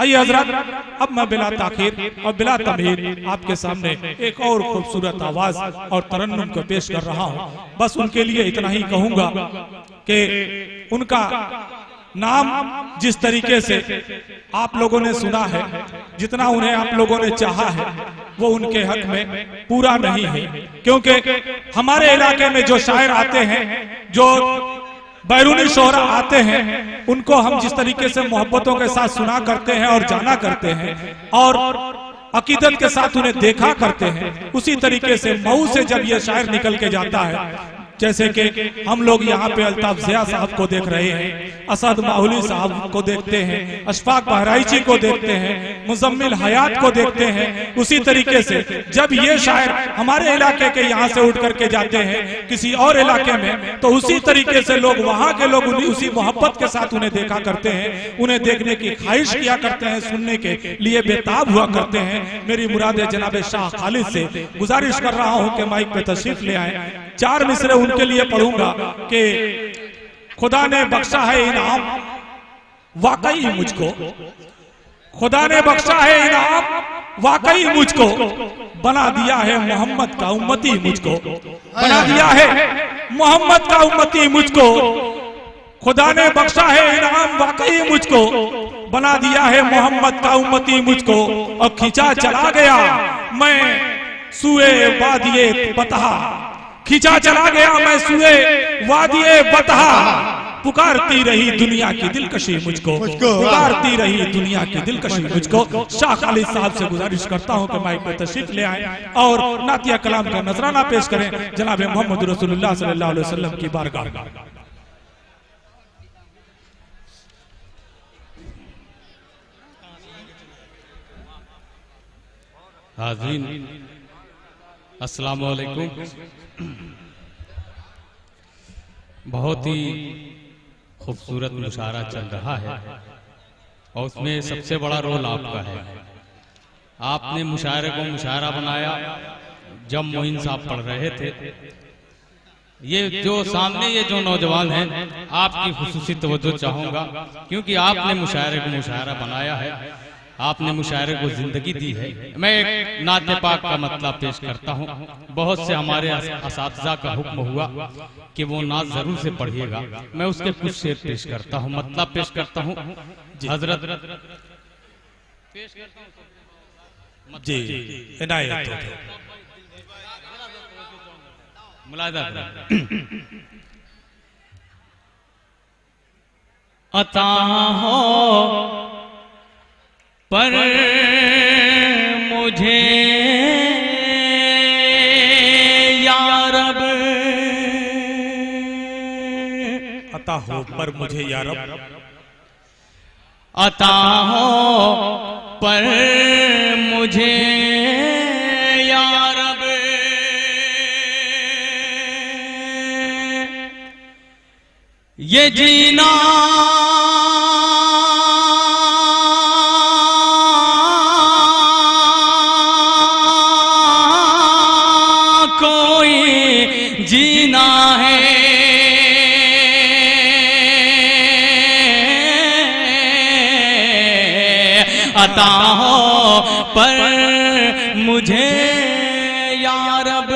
आइए हजरत, अब मैं बिला ताखीर और बिला तमहीर आपके सामने एक और खूबसूरत आवाज और तरन्नुम को पेश कर रहा हूँ। बस उनके लिए इतना ही कहूंगा कि उनका नाम जिस तरीके से आप लोगों ने सुना है, जितना उन्हें आप लोगों ने चाहा है, वो उनके हक में पूरा नहीं है। क्योंकि हमारे इलाके में जो शायर आते हैं, जो बैरूनी शोहरा आते हैं, उनको हम जिस तरीके से मोहब्बतों के साथ सुना करते हैं और जाना करते हैं और अकीदत के साथ उन्हें देखा करते हैं, उसी तरीके से मऊ से जब ये शायर निकल के जाता है, जैसे कि हम लोग यहाँ पे अल्ताफ ज़िया साहब को देख रहे हैं, असद माहौली साहब को देखते हैं, अशफाक बहराइची को देखते हैं, मुजम्मिल हयात को देखते हैं, उसी तरीके से जब ये शायर हमारे इलाके के यहाँ से उठ करके जाते हैं किसी और इलाके में, तो उसी तरीके से लोग वहाँ के लोग उसी मोहब्बत के साथ उन्हें देखा करते हैं, उन्हें देखने की ख्वाहिश किया करते हैं, सुनने के लिए बेताब हुआ करते हैं। मेरी मुराद जनाब शाह खालिद से गुजारिश कर रहा हूँ कि माइक पे तशरीफ ले आए। 4 मिसरे उनके लिए पढ़ूंगा कि खुदा ने बख्शा है इनाम वाकई मुझको, खुदा ने बख्शा है इनाम वाकई मुझको, बना दिया है मोहम्मद का उम्मती मुझको, बना दिया है मोहम्मद का उम्मती मुझको, खुदा ने बख्शा है इनाम वाकई मुझको, बना दिया है मोहम्मद का उम्मती मुझको, और खींचा चला गया मैं सुए वादिये बतहा, खींचा चला गया मैं सुए वादिये बतहा, पुकारती रही दुनिया की दिलकशी मुझको, पुकारती रही दुनिया की दिलकशी मुझको। शाह खालिद साहब से गुजारिश करता हूं कि माइक पे तशरीफ ले आए और नातिया कलाम का नजराना पेश करें जनाब मोहम्मद रसूलुल्लाह सल्लल्लाहु अलैहि वसल्लम की बारगाह। हाज़रीन अस्सलाम वालेकुम। बहुत ही खूबसूरत मुशायरा चल रहा है और उसमें सबसे बड़ा रोल आपका है। आपने मुशायरे को मुशायरा बनाया जब मोइन साहब पढ़ रहे थे। ये जो सामने ये जो नौजवान हैं, आपकी खुसूसी तवज्जो चाहूंगा, क्योंकि आपने मुशायरे को मुशायरा बनाया है, आपने मुशायरे को जिंदगी दी है। मैं एक नाते पाक का मतलब पेश करता हूँ। बहुत से हमारे असातिज़ा का हुक्म हुआ कि वो नात जरूर से पढ़िएगा, मैं उसके कुछ शेर पेश करता हूँ, मतलब पेश करता हूँ। हजरत पेश करता हूँ जी, इनायत हो। मुलाहिदा अता हो पर मुझे या रब, अता हो पर मुझे या रब, अता हो पर मुझे या रब, ये जीना जीना है, अता हो पर मुझे या रब।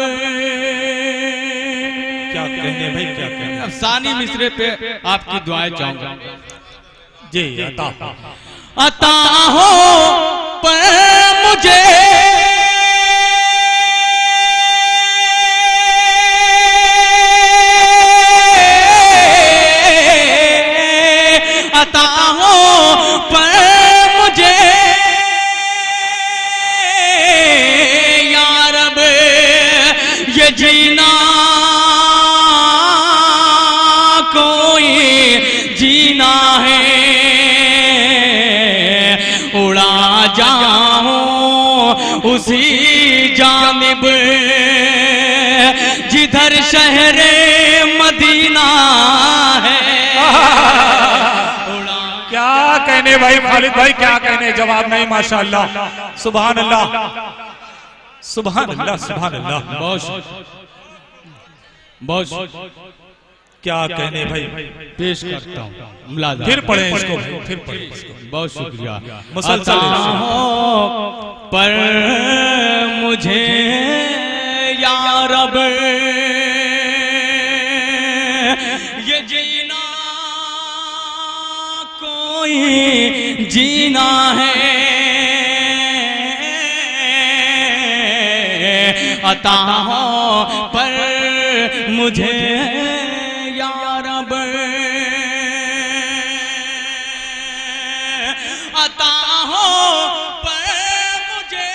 क्या कहने भाई, क्या कहने। अफसानी मिसरे पे आपकी दुआएं चाहूंगा जी। अता हो पर मुझे जीना कोई जीना है, उड़ा जाऊं उसी जानिब जिधर शहरे मदीना है। क्या कहने भाई खालिद भाई, क्या कहने, जवाब नहीं। माशाअल्लाह, सुभान अल्लाह, सुभान अल्लाह, सुभान अल्लाह। बहुत क्या कहने भाई, पेश करता हूँ मुलाजा। फिर पढ़े इसको भाई, फिर पढ़े इसको। बहुत शुक्रिया। मुसलसल पर मुझे या रब ये जीना कोई जीना है, अता हो पर मुझे या रब, अता हो पर मुझे,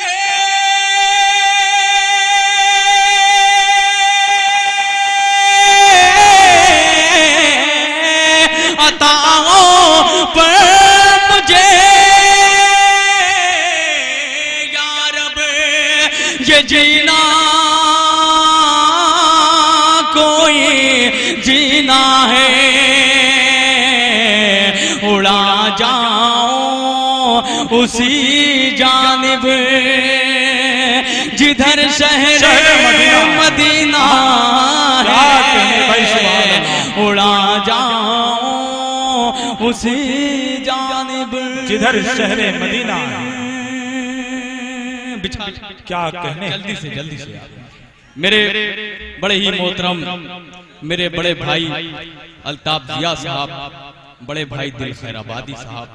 अता हो पर मुझे या रब ये जीना कोई जीना है, उड़ा जाऊं उसी जानिब जिधर शहर मदीना है, उड़ा जाऊं उसी जानिब जिधर शहर मदीना है। क्या कहने, जल्दी से मेरे बड़े ही मोहतरम मेरे बड़े भाई अल्ताफ जिया साहब, बड़े भाई दिल खैराबादी साहब,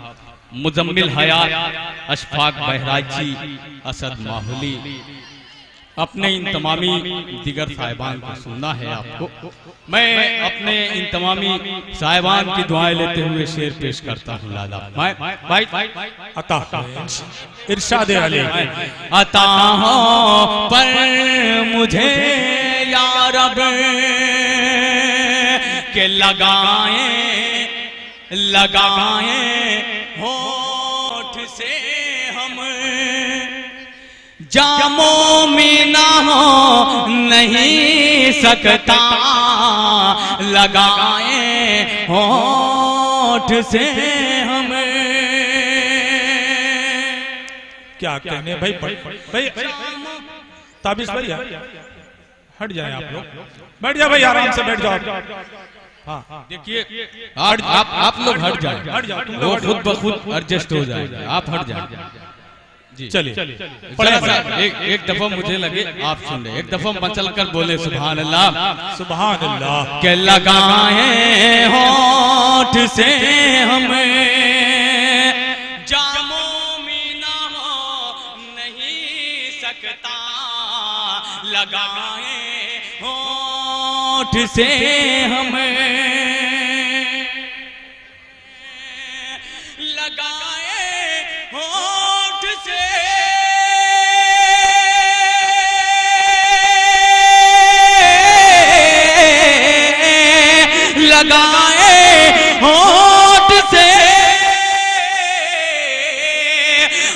मुजम्मिल हयात, अशफाक बहराजी, असद माहुली, अपने इन तमामी दिगर साहिबान को सुनना है आपको। मैं अपने इन तमामी साहिबान की दुआएं लेते हुए शेर पेश करता हूँ। लाला भाई अता इरशाद अली, अता हो पर मुझे या रब के लगाए होठ से हम, जामो मीना हो नहीं सकता, लगाए होठ से हम। क्या कहने भाई, भाई ताबिश भाई हट जाए आप लोग, बैठ जाओ भाई, आराम से बैठ जाओ। हाँ देखिए आप लोग हट जाए, वो खुद ब खुद एडजस्ट हो जाएगा, आप हट जाए। चलिए एक दफा मुझे लगे आप सुन रहे, एक दफा मचल कर बोले सुभान अल्लाह, सुभान अल्लाह। के लगाए होठ से हमें, जामो मीना हो नहीं सकता, लगाए होठ से हमें, लगाए होठ से, लगाए होठ से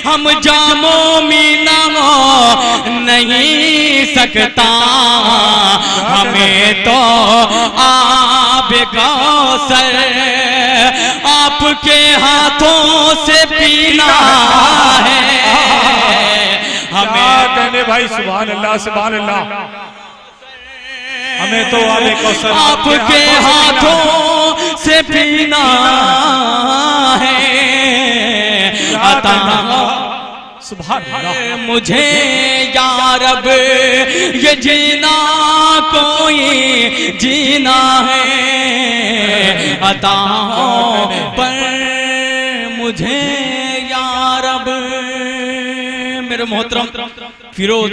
हम जामो मीना नहीं सकता, हमें तो आबे कौसर आपके हाथों से पीना है, हमें कहने भाई सुभान अल्लाह, सुभान अल्लाह। हमें तो आबे कौसर आपके हाथों से पीना है, अता सुभान अल्लाह मुझे या रब ये जीना कोई जीना है, अता पर मुझे या रब। मेरे मोहतरम फिरोज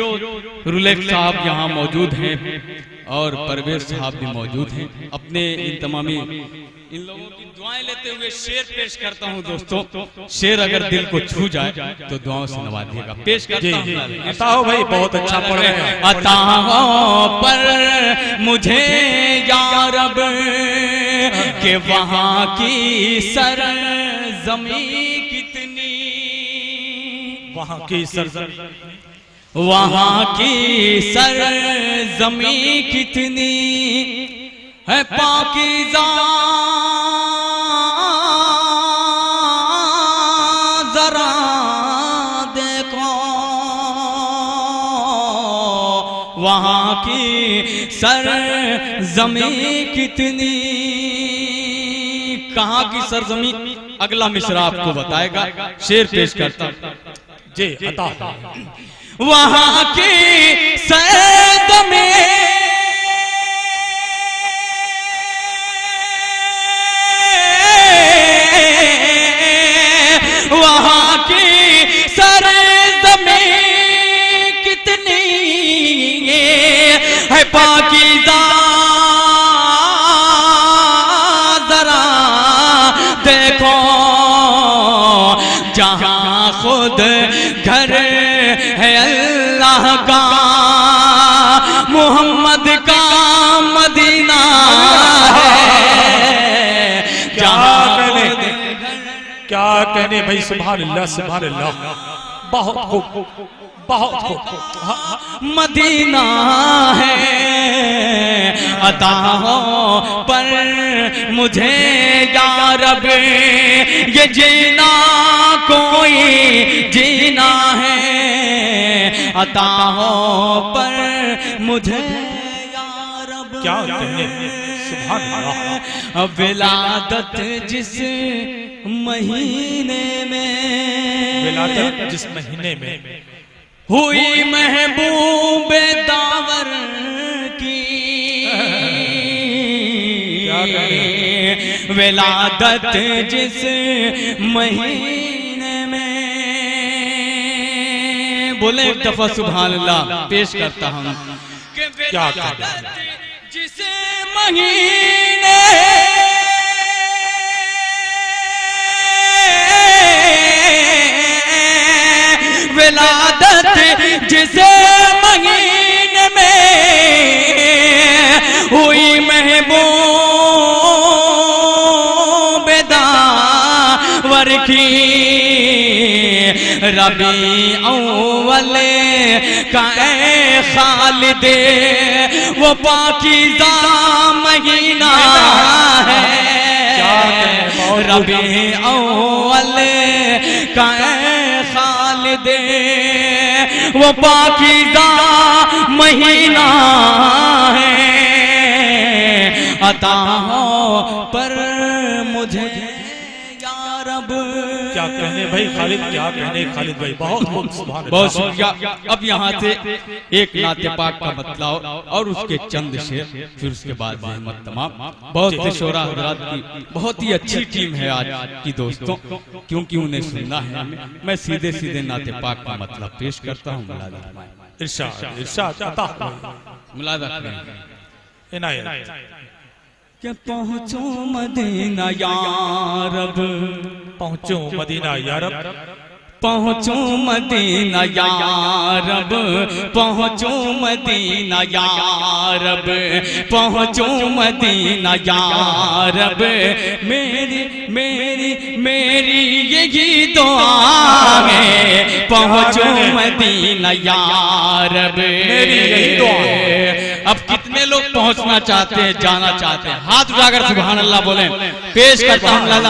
रुलेक साहब यहाँ मौजूद हैं और परवेज साहब भी मौजूद हैं। अपने इन तमामी इन लोगों की दुआएं लेते हुए शेर पेश करता हूँ। दोस्तों शेर अगर दिल को छू जाए तो दुआओं से नवाजिएगा। पेश करता हूँ। अता हो भाई, बहुत अच्छा पढ़ रहे हैं। अता हो पर मुझे या रब के वहाँ की सरज़मीं कितनी, वहाँ की सरजमीं, वहाँ की सरज़मीं कितनी है पाकीज़ा, जरा देखो वहाँ की सरजमी कितनी, कहाँ की सरजमी अगला मिसरा आपको बताएगा। शेर पेश करता जी अता। वहाँ की सरजमी वहाँ की सरजमी कितनी है पाकीज़ा, जरा देखो जहाँ खुद घर है अल्लाह का, मोहम्मद का मदीना है। क्या कहने भाई, सुभान अल्लाह सुभान अल्लाह, बहुत खूब बहुत खूब। मदीना है अता हो पर मुझे या रब, ये जीना कोई जीना है, अता हो पर मुझे या रब। क्या कहने, सुभान अल्लाह। विलादत जिस महीने में, विलादत जिस महीने में हुई महबूब दावर की, विलादत जिस महीने में, बोले एक दफा सुभान अल्लाह पेश करता हूँ। क्या कहने, जिस महीने विलादत जिस महीने में हुई महबूब दावर की, रबी अव्वल का ए खालिदे वो पाकीज़ा महीना है, रबी अव्वल का ए खालिदे वो पाकीज़ा महीना है, अता हो पर मुझे या रब। क्या कहने भाई खालिद, क्या कहने खालिद भाई, बहुत खूब सुभान अल्लाह। बहुत शुक्रिया। अब यहाँ से एक नाते पाक का बतलाव और उसके चंद शेर, फिर उसके बाद रहमत तमाम। बहुत से शोरा हजरात की बहुत ही अच्छी टीम है आज की दोस्तों, क्योंकि उन्हें सुनना है। मैं सीधे सीधे नाते पाक का मतलब पेश करता हूँ। इरशाद इरशाद अता मुलादा इनायत। कि पहुँचो मदीना या रब, पहुँचो मदीना या रब, पहुँचो मदीना या रब, पहुँचो मदीना या रब, पहुँचो मदीना या रब, मेरी मेरी मेरी यही दुआ है, पहुँचो मदीना या रब, मेरी यही दुआ है। अब कितने लोग पहुंचना चाहते हैं, जाना चाहते हैं? हाथ उठाकर सुभान अल्लाह बोले। पेश करता हूं मैं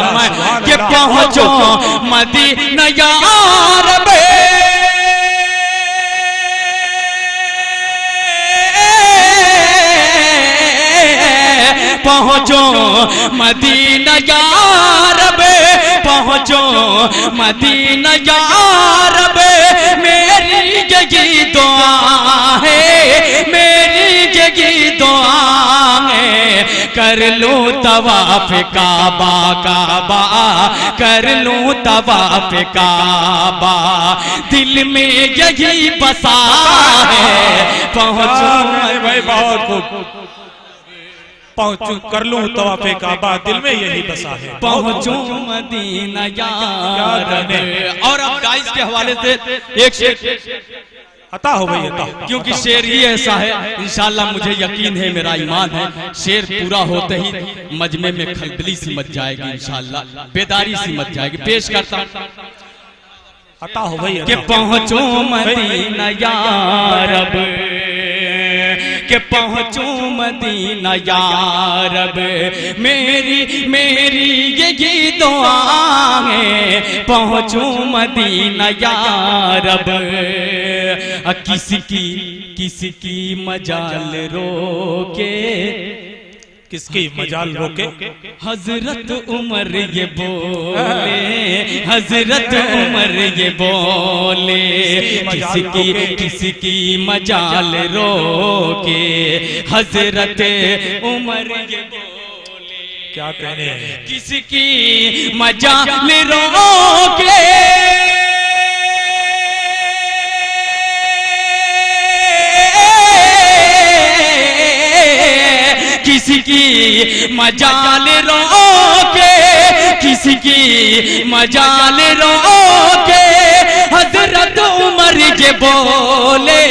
कि पहुंचो मदीना या रब, पहुंचो मदीना या रब, पहुंचो मदीना या रब, मेरी यही दुआ है, मेरी यही दुआ है, कर लूं तवाफ काबा काबा, कर लूं तवाफ काबा, दिल में यही बसा है, पहुंचो भाई बहुत खूब। पहुंचू कर लूं तवाफ़े काबा, दिल में यही बसा है, पहुंचो मदीना या रब। और अब गाइस के हवाले से एक शेर अता हो भाई अता, क्योंकि शेर ही ऐसा है, इंशाल्लाह मुझे यकीन है, मेरा ईमान है, शेर पूरा होते ही मजमे में खलबली सी मच जाएगी, इंशाल्लाह बेदारी सी मच जाएगी। पेश करता अता हो भाई कि पहुंचो मदीना या रब, कि पहुंचो मदीना या रब, मेरी मेरी यही दुआ है, पहुँचूं मदीना या रब। किसकी मजाल रोके, किसकी मजाल रोके, हजरत उमर ये बोले, हजरत उमर ये बोले, किसकी मजाल रोके, हजरत उमर ये बोले। क्या कहने, किसकी मजाल रोके, किसकी मजाल रोके, किसकी मजाल रोके, हजरत उमर जे बोले,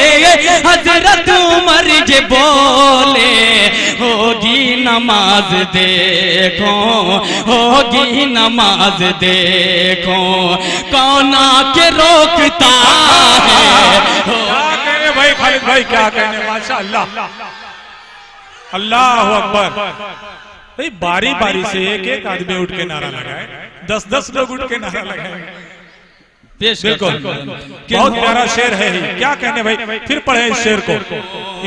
हजरत उमर जे बोले, होगी नमाज देखो, होगी नमाज देखो, कौन आके रोकता है। क्या कहने भाई खालिद भाई, क्या कहने, माशाअल्लाह, अल्लाह अकबर। भाई बारी बारी से एक एक आदमी उठ के नारा लगाए, 10-10 लोग उठ के नारा लगाए। बिल्कुल बहुत प्यारा शेर है ही। क्या कहने भाई, फिर पढ़े इस शेर को,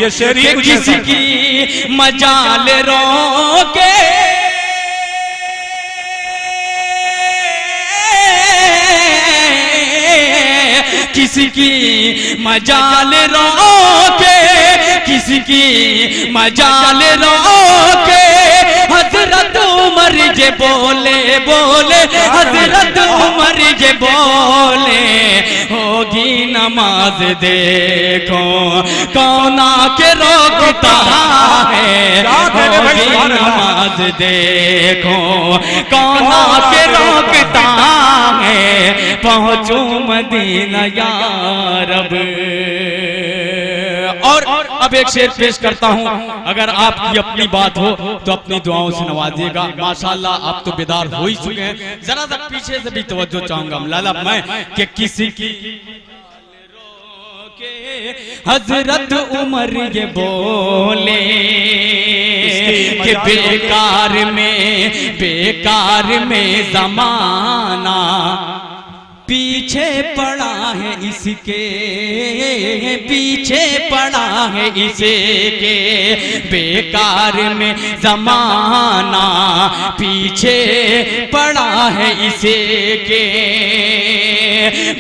ये शेर ही किसकी मजाल रोके, किसकी मजाल रोके, किसकी मजाल रोके, हजरत उमर जे बोले, बोले हजरत उमर जे बोले, होगी नमाज देखो, कौन आके रोकता है, होगी नमाज देखो, कौन आके रोकता है, पहुँचूं मदीना या रब। और अब एक शेर पेश करता हूं, अगर आपकी अपनी बात हो तो अपनी दुआओं से नवाजिएगा। माशाल्लाह आप तो बेदार हो ही चुके हैं, जरा सा पीछे से भी तवज्जो चाहूंगा लाला मैं, कि किसी की हजरत उमर ये बोले, कि बेकार में जमाना पीछे पड़ा है इसके, पीछे पड़ा है इसके, बेकार में जमाना पीछे पड़ा है इसके,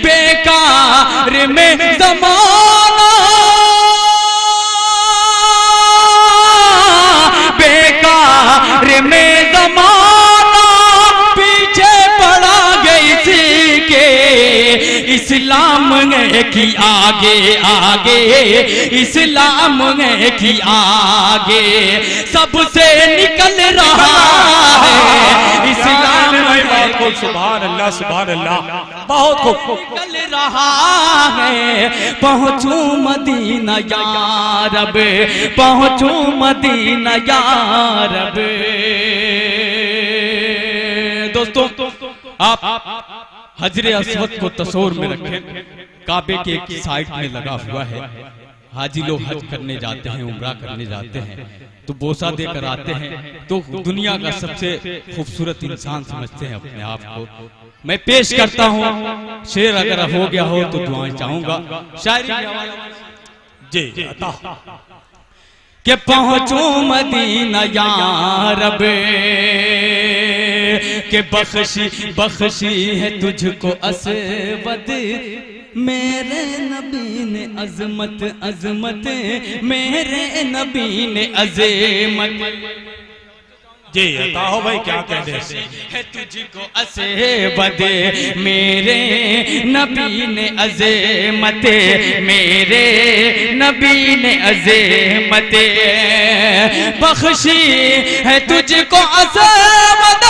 बेकार में जमाना, बेकार में जमाना पीछे पड़ा गई थी के, इस्लाम ने की आगे आगे, इस्लाम ने की आगे, सबसे निकल रहा है इस्लाम में। सुभान अल्लाह, सुभान अल्लाह, बहुत खूब निकल रहा है, पहुँचूं मदीना या रब, पहुँचूं मदीना या रब। दोस्तों आप हजरे अस्वद को तस्वीर में रखें, काबे के एक साइड में लगा हुआ है। हाजी लोग हज करने जाते हैं, उम्रा करने जाते हैं, तो बोसा देकर आते हैं, तो दुनिया का सबसे खूबसूरत इंसान समझते हैं अपने आप को। मैं पेश करता हूँ शेर, अगर हो गया हो तो दुआएं चाहूंगा। शायरी जी अता, कि पहुँचूं मदीना या रब, के बख्शी है तुझको असवद, मेरे नबी ने अजमत अजमत, मेरे नबी ने अज़मत। जी अता हो भाई, क्या कहते है तुझको असवद, मेरे नबी ने अज़मत, मेरे नबी ने अज़मत, बख्शी है तुझको असवद,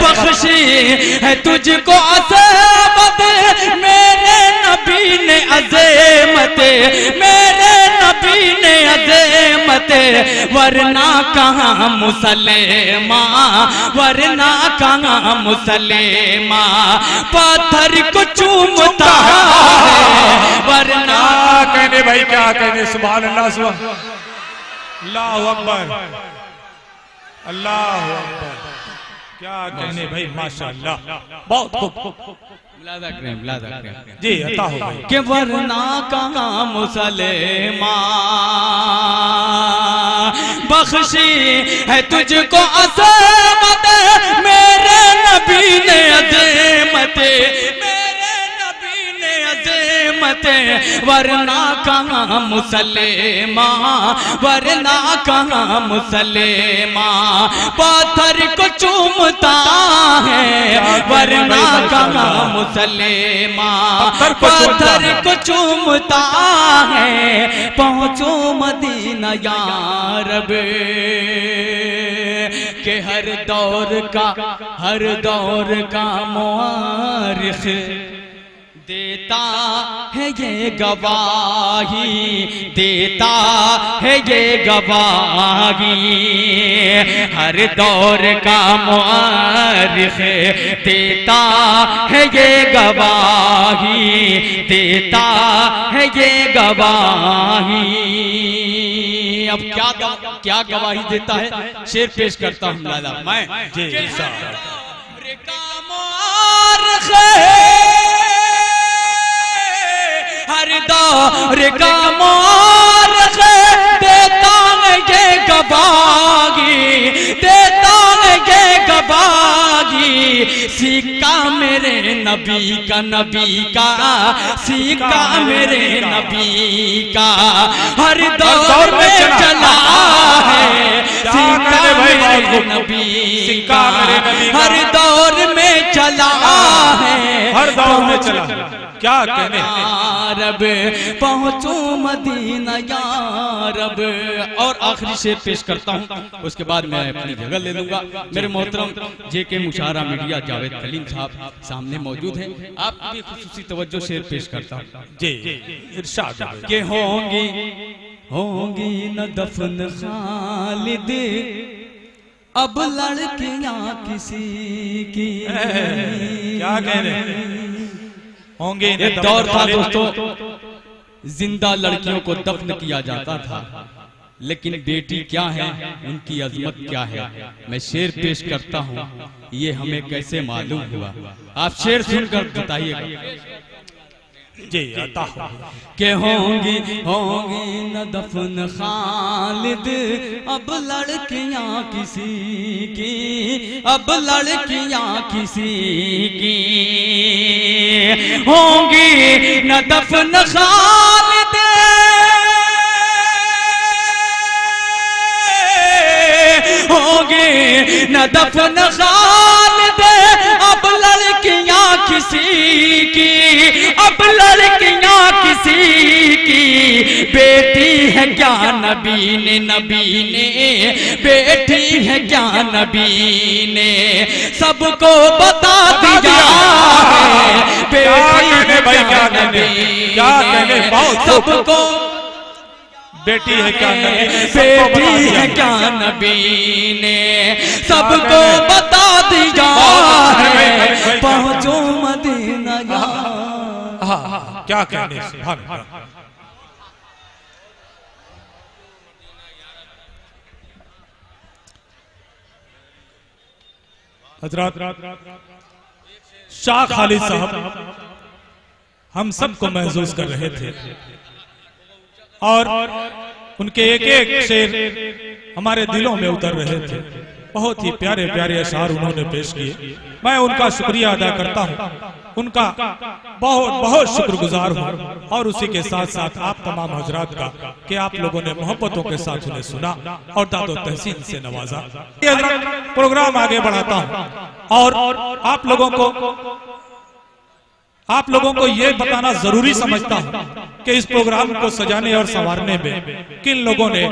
बख्शी है तुझको असवद, मेरे नबी ने अज़मत, मेरे नबी ने अज़मत, वरना कहाँ मुसलमा, वरना कहाँ मुसलमा, पत्थर को चूमता है, वरना। कहने भाई, क्या कहने, सुभान अल्लाह, सुभान अल्लाह अकबर, अल्लाह अकबर। क्या कहने भाई, माशाअल्लाह, बहुत खूब। मुलादा करें जी, अता हो भाई। कि वरना कहाँ मुसलमान बख्शी है तुझको अज़मत, मेरे नबी ने अज़मत, मेरे नबी ने अज़मत, वरना कहाँ मुसलमान, वरना कहाँ मुसलमान पत्थर को चूमता है, वरना कहाँ मुसलमान पत्थर को चूमता है, पहुँचो मदीना या रब के हर दौर का मुआरिख देता है ये गवाही, देता है ये गवाही, हर दौर का मुआरिख देता है ये गवाही, देता है ये गवाही। अब क्या गवाही देता है, शेर पेश करता हूँ लाला मैं। हर दौर का मुआरिख देता है ये गवाही, देता है ये गवाही, सिक्का मेरे नबी का, नबी का सिक्का मेरे नबी का, हर दौर में चला है, सिक्का मेरे नबी का, हर दौर में चला है, हर दौर में चला। क्या कहने रब पहुँचो मदीना या रब। और आखिरी शेर पेश करता हूँ, उसके बाद मैं अपनी जगह ले लूंगा। मेरे मोहतरम जेके मुशारा मीडिया जावेद कलीम साहब सामने मौजूद हैं, आपकी भी खुसूसी तवज्जो शेर पेश करता हूँ। जी, इरशाद के होंगी न दफन खालिद, अब लड़कियां किसी की। क्या कह रहे हैं, होंगे एक दौर था दोस्तों, जिंदा लड़कियों को दफन किया जाता था, लेकिन बेटी क्या है, उनकी अजमत क्या है, मैं शेर पेश करता हूँ, ये हमें कैसे मालूम हुआ, आप शेर सुनकर बताइएगा। जी, अता हो। के होंगी न दफन खालिद, अब लड़कियां किसी की, अब लड़कियां किसी की, होंगी न दफन खालिद, होंगी न दफन खालिद, अब लड़कियां किसी की, अब लड़कियां किसी की, बेटी है क्या नबी ने, नबी ने बेटी है क्या नबी ने, सबको बता दिया है, बेटी है क्या नबी ने, सबको बेटी है क्या नबी, बेटी है क्या नबी ने, सबको बता दिया है, पहुँचो मदीना या। क्या कहने, सुभान अल्लाह। हजरत शाह खालिद साहब हम सबको महसूस कर रहे थे, और उनके एक एक शेर हमारे दिलों में उतर रहे थे। बहुत ही प्यारे प्यारे अशार उन्होंने पेश किए, मैं उनका शुक्रिया अदा करता हूँ, उनका बहुत बहुत शुक्रगुजार हूँ, और उसी के साथ साथ आप तमाम हजरात का कि आप लोगों ने मोहब्बतों के साथ उन्हें सुना और दादो तहसीन से नवाजा। ये प्रोग्राम आगे बढ़ाता हूँ, और आप लोगों को ये बताना जरूरी समझता हूँ कि इस प्रोग्राम को सजाने और संवारने में किन लोगों ने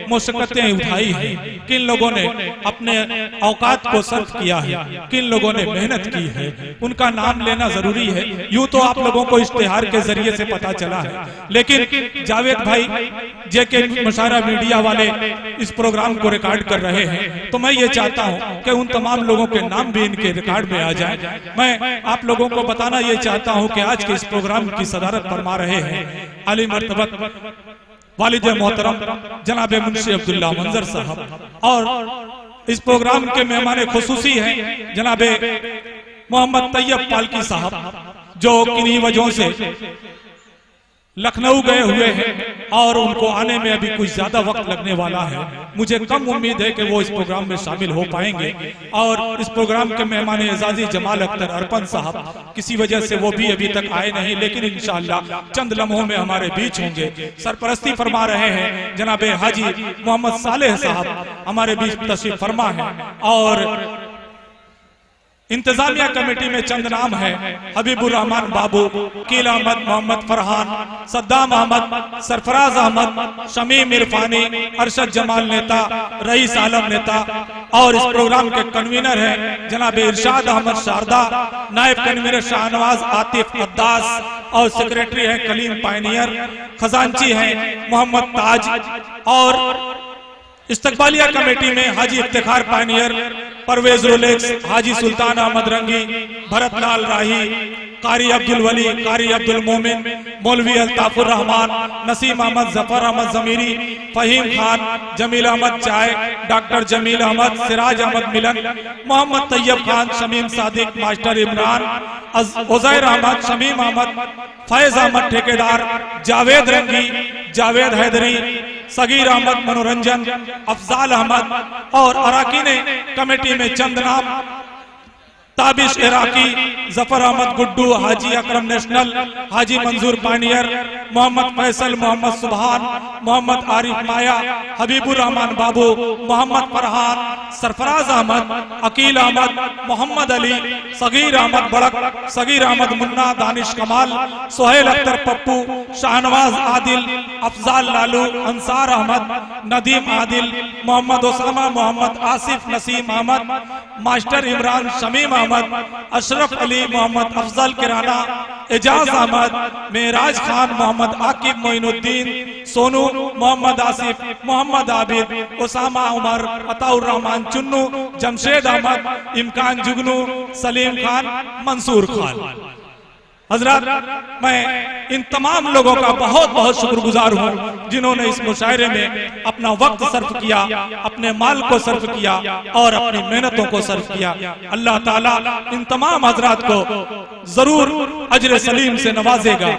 मुशक्कतें उठाई हैं, किन लोगों ने अपने औकात को सर्फ किया है, किन लोगों ने मेहनत की है, उनका नाम लेना जरूरी है। यूं तो आप लोगों को इश्तिहार के जरिए से पता चला है, लेकिन जावेद भाई जेके मुशारा मीडिया वाले इस प्रोग्राम को रिकॉर्ड कर रहे हैं, तो मैं ये चाहता हूँ कि उन तमाम लोगों के नाम भी इनके रिकॉर्ड में आ जाए। मैं आप लोगों को बताना ये चाहता हूं कि आज के इस प्रोग्राम की सदारत फरमा रहे हैं आली मर्तबत वालिद मोहतरम जनाब मुंशी अब्दुल्ला मंजर साहब, और इस प्रोग्राम के मेहमान खुसूसी हैं जनाबे मोहम्मद तैयब पालकी साहब, जो किन्हीं वजहों से लखनऊ गए हुए हैं और उनको आने में अभी कुछ ज्यादा वक्त लगने वाला है। मुझे कम उम्मीद है कि वो इस प्रोग्राम में शामिल हो पाएंगे। और इस प्रोग्राम के मेहमान एजाजी जमाल अख्तर अरपन साहब किसी वजह से वो भी अभी तक आए नहीं, लेकिन इंशाअल्लाह चंद लम्हों में हमारे बीच होंगे। सरपरस्ती फरमा रहे हैं जनाबे हाजी मोहम्मद सालेह साहब हमारे बीच तशरीफ फरमा है। और इंतजामिया कमेटी में चंद नाम है, हबीबुर रहमान बाबू, कील अहमद, मोहम्मद फरहान, सद्दाम अहमद, सरफराज अहमद, शमीम इरफानी, अरशद जमाल नेता, रईस आलम नेता। और इस प्रोग्राम के कन्वीनर हैं जनाब इरशाद अहमद शारदा, नायब कन्वीनर शाहनवाज आतिफ अद्दास और सेक्रेटरी हैं कलीम पायनियर, खजांची हैं मोहम्मद ताज। और इस्तकबालिया कमेटी में हाजी इफ्तिखार पायनियर, परवेज रोलेक्स, हाजी सुल्तान अहमद रंगी, भरत लाल राही, कारी अब्दुल वली, कारी अब्दुल मोमिन, मौलवी अल्ताफुर रहमान, नसीम अहमद, जफर अहमद जमीरी, फहीम खान, जमील अहमद चाय, डॉक्टर जमील अहमद, सिराज अहमद मिलन, मोहम्मद तैयब खान, शमीम सादिक, मास्टर इमरान, उजैर अहमद, शमीम अहमद, फैज अहमद ठेकेदार, जावेद रंगी, जावेद हैदरी, सगीर अहमद मनोरंजन, अफजाल अहमद। और अराकीन कमेटी में चंद नाम, ताबिश इराकी, जफर अहमद गुड्डू, हाजी अकरम नेशनल, हाजी मंजूर पानियर, मोहम्मद फैसल, मोहम्मद सुबहान, मोहम्मद आरिफ माया, हबीबुर रहमान बाबू, मोहम्मद फरहान, सरफराज अहमद, अकील अहमद, मोहम्मद अली, सगीर अहमद बड़क, सगीर अहमद मुन्ना, दानिश कमाल, सोहेल अख्तर पप्पू, शाहनवाज आदिल, अफजाल लालू, अंसार अहमद, नदीम आदिल, मोहम्मद ओसामा, मोहम्मद आसिफ, नसीम अहमद, मास्टर इमरान, शमीम अहमद, अशरफ अली, मोहम्मद अफजल किराना, एजाज अहमद, मेराज खान, मोहम्मद आकिब मोइनुद्दीन, सोनू, मोहम्मद आसिफ, मोहम्मद आबिद, ओसामा उमर, अताउर रहमान चुन्नू, जमशेद अहमद, इमकान जुगनू, सलीम खान, मंसूर खान। हजरत, मैं इन तमाम लोगों का बहुत बहुत शुक्रगुजार हूँ जिन्होंने इस मुशायरे में अपना वक्त सर्फ किया, अपने माल को सर्फ किया और अपनी मेहनतों को सर्फ किया। अल्लाह ताला इन तमाम हजरात को जरूर अजर सलीम से नवाजेगा।